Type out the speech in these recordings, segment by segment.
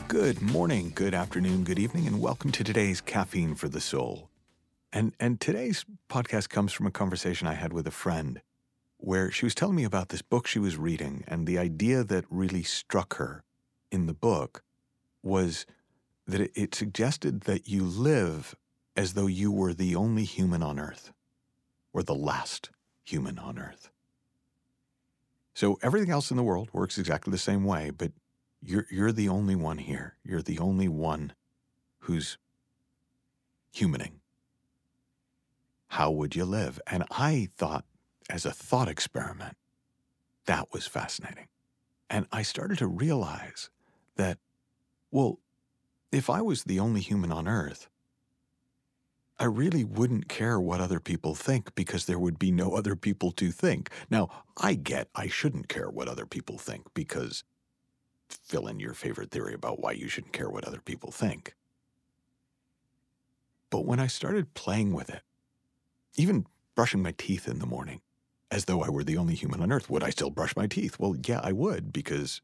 Good morning, good afternoon, good evening, and welcome to today's Caffeine for the Soul. And today's podcast comes from a conversation I had with a friend where she was telling me about this book she was reading, and the idea that really struck her in the book was that it suggested that you live as though you were the only human on Earth, or the last human on Earth. So everything else in the world works exactly the same way, but you're the only one here. You're the only one who's humaning. How would you live? And I thought, as a thought experiment, that was fascinating. And I started to realize that, well, if I was the only human on Earth, I really wouldn't care what other people think because there would be no other people to think. Now, I get I shouldn't care what other people think because fill in your favorite theory about why you shouldn't care what other people think. But when I started playing with it, even brushing my teeth in the morning, as though I were the only human on Earth, would I still brush my teeth? Well, yeah, I would, because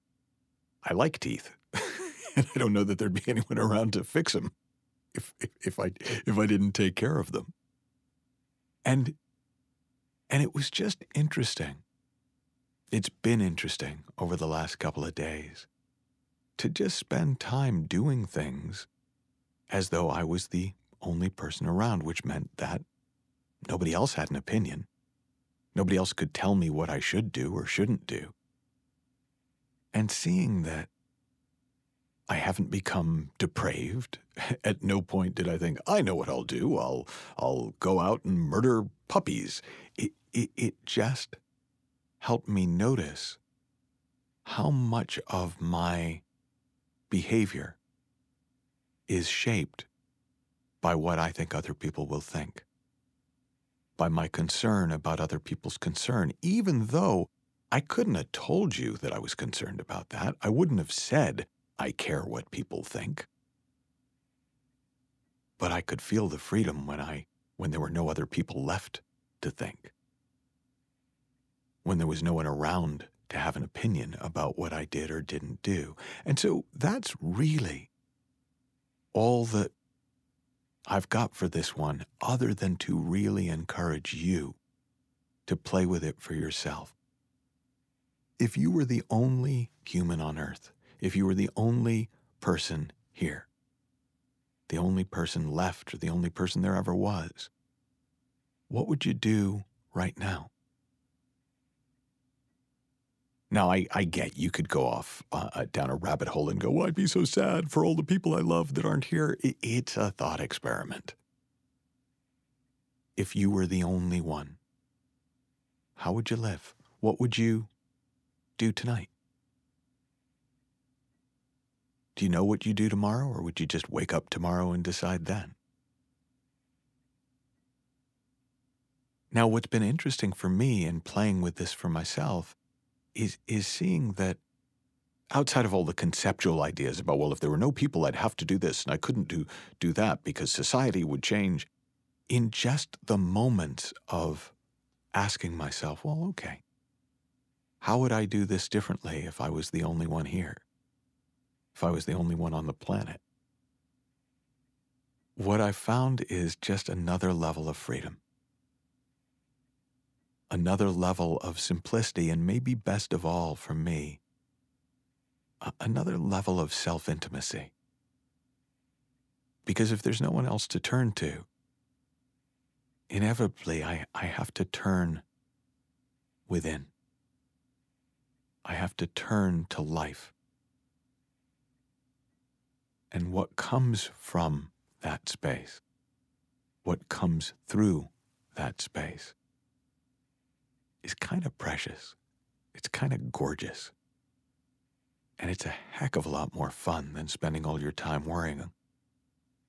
I like teeth. And I don't know that there'd be anyone around to fix them if I didn't take care of them. And it was just interesting. It's been interesting over the last couple of days to just spend time doing things as though I was the only person around, which meant that nobody else had an opinion. Nobody else could tell me what I should do or shouldn't do. And seeing that I haven't become depraved. At no point did I think, I know what I'll do. I'll go out and murder puppies. It just helped me notice how much of my behavior is shaped by what I think other people will think, by my concern about other people's concern, even though I couldn't have told you that I was concerned about that. I wouldn't have said, I care what people think. But I could feel the freedom when there were no other people left to think, when there was no one around to have an opinion about what I did or didn't do. And so that's really all that I've got for this one, other than to really encourage you to play with it for yourself. If you were the only human on Earth, if you were the only person here, the only person left, or the only person there ever was, what would you do right now? Now, I get you could go off down a rabbit hole and go, well, I'd be so sad for all the people I love that aren't here. It's a thought experiment. If you were the only one, how would you live? What would you do tonight? Do you know what you do tomorrow, or would you just wake up tomorrow and decide then? Now, what's been interesting for me in playing with this for myself is seeing that outside of all the conceptual ideas about, well, if there were no people, I'd have to do this, and I couldn't do that because society would change, in just the moments of asking myself, well, okay, how would I do this differently if I was the only one here? If I was the only one on the planet? What I found is just another level of freedom. Another level of simplicity, and maybe best of all for me, another level of self-intimacy. Because if there's no one else to turn to, inevitably I have to turn within. I have to turn to life. And what comes from that space, what comes through that space, is kind of precious. It's kind of gorgeous. And it's a heck of a lot more fun than spending all your time worrying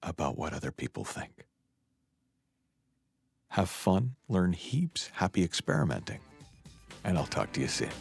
about what other people think. Have fun, learn heaps, happy experimenting, and I'll talk to you soon.